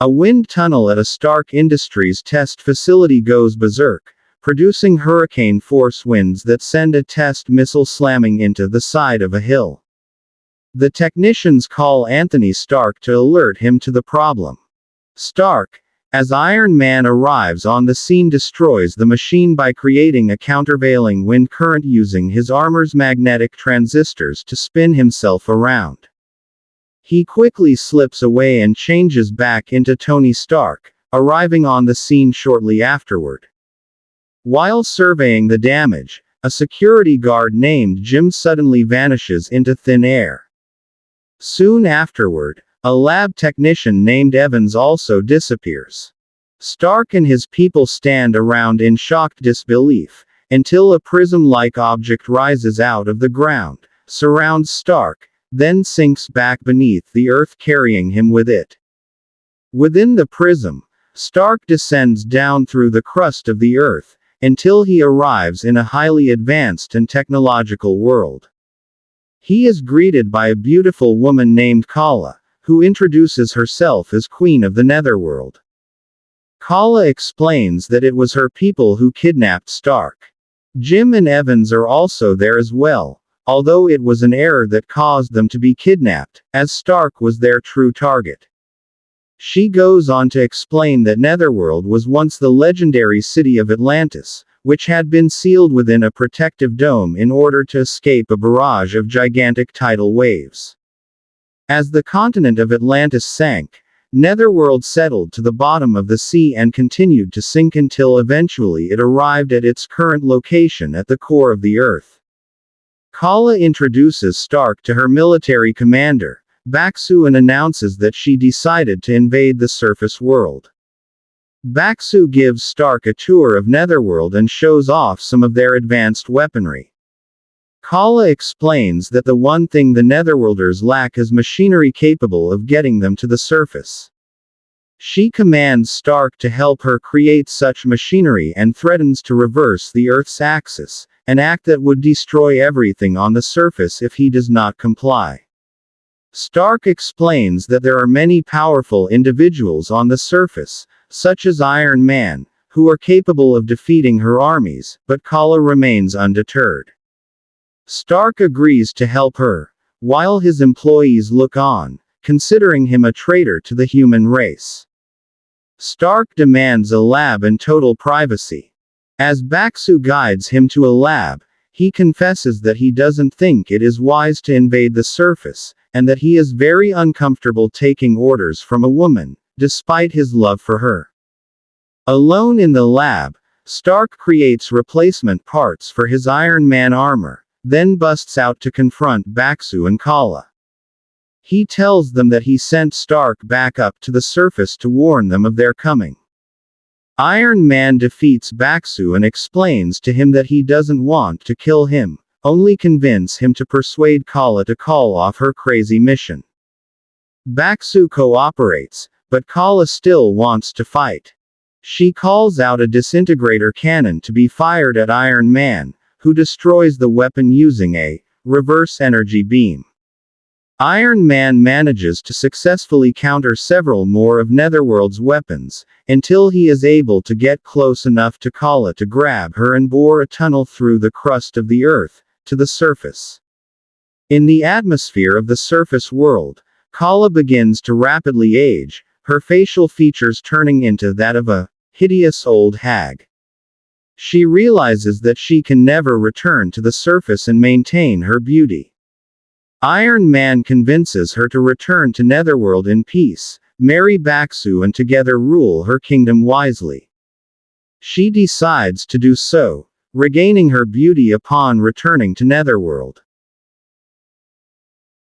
A wind tunnel at a Stark Industries test facility goes berserk, producing hurricane-force winds that send a test missile slamming into the side of a hill. The technicians call Anthony Stark to alert him to the problem. Stark, as Iron Man arrives on the scene, destroys the machine by creating a countervailing wind current using his armor's magnetic transistors to spin himself around. He quickly slips away and changes back into Tony Stark, arriving on the scene shortly afterward. While surveying the damage, a security guard named Jim suddenly vanishes into thin air. Soon afterward, a lab technician named Evans also disappears. Stark and his people stand around in shocked disbelief, until a prism-like object rises out of the ground, surrounds Stark, then sinks back beneath the earth, carrying him with it. Within the prism, Stark descends down through the crust of the earth, until he arrives in a highly advanced and technological world. He is greeted by a beautiful woman named Kala, who introduces herself as Queen of the Netherworld. Kala explains that it was her people who kidnapped Stark. Jim and Evans are also there as well, although it was an error that caused them to be kidnapped, as Stark was their true target. She goes on to explain that Netherworld was once the legendary city of Atlantis, which had been sealed within a protective dome in order to escape a barrage of gigantic tidal waves. As the continent of Atlantis sank, Netherworld settled to the bottom of the sea and continued to sink until eventually it arrived at its current location at the core of the Earth. Kala introduces Stark to her military commander, Baksu, and announces that she decided to invade the surface world. Baksu gives Stark a tour of Netherworld and shows off some of their advanced weaponry. Kala explains that the one thing the Netherworlders lack is machinery capable of getting them to the surface. She commands Stark to help her create such machinery and threatens to reverse the Earth's axis, an act that would destroy everything on the surface if he does not comply. Stark explains that there are many powerful individuals on the surface, such as Iron Man, who are capable of defeating her armies, but Kala remains undeterred. Stark agrees to help her, while his employees look on, considering him a traitor to the human race. Stark demands a lab and total privacy. As Baksu guides him to a lab, he confesses that he doesn't think it is wise to invade the surface, and that he is very uncomfortable taking orders from a woman, despite his love for her. Alone in the lab, Stark creates replacement parts for his Iron Man armor, then busts out to confront Baksu and Kala. He tells them that he sent Stark back up to the surface to warn them of their coming. Iron Man defeats Baksu and explains to him that he doesn't want to kill him, only convince him to persuade Kala to call off her crazy mission. Baksu cooperates, but Kala still wants to fight. She calls out a disintegrator cannon to be fired at Iron Man, who destroys the weapon using a reverse energy beam. Iron Man manages to successfully counter several more of Netherworld's weapons, until he is able to get close enough to Kala to grab her and bore a tunnel through the crust of the Earth, to the surface. In the atmosphere of the surface world, Kala begins to rapidly age, her facial features turning into that of a hideous old hag. She realizes that she can never return to the surface and maintain her beauty. Iron Man convinces her to return to Netherworld in peace, marry Baksu and together rule her kingdom wisely. She decides to do so, regaining her beauty upon returning to Netherworld.